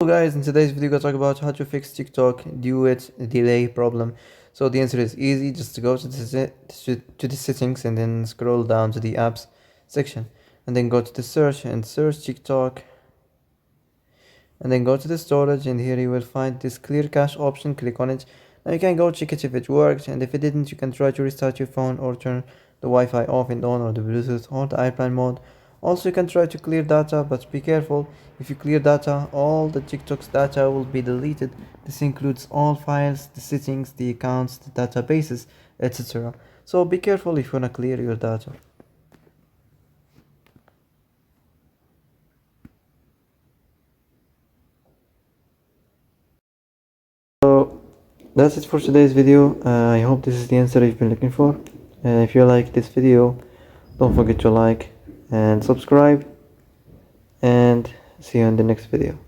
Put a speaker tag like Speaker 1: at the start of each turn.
Speaker 1: Hello guys, in today's video we're going to talk about how to fix TikTok Duet delay problem. So the answer is easy, just to go to the settings and then scroll down to the apps section and then go to the search and search TikTok and then go to the storage, and here you will find this clear cache option. Click on it. Now you can go check it if it worked, and if it didn't you can try to restart your phone or turn the Wi-Fi off and on, or the Bluetooth or the airplane mode. Also you can try to clear data, but be careful. If you clear data, all the TikTok's data will be deleted. This includes all files, the settings, the accounts, the databases, etc. So be careful if you wanna clear your data. So that's it for today's video. I hope this is the answer you've been looking for. If you like this video, don't forget to like and subscribe, and see you in the next video.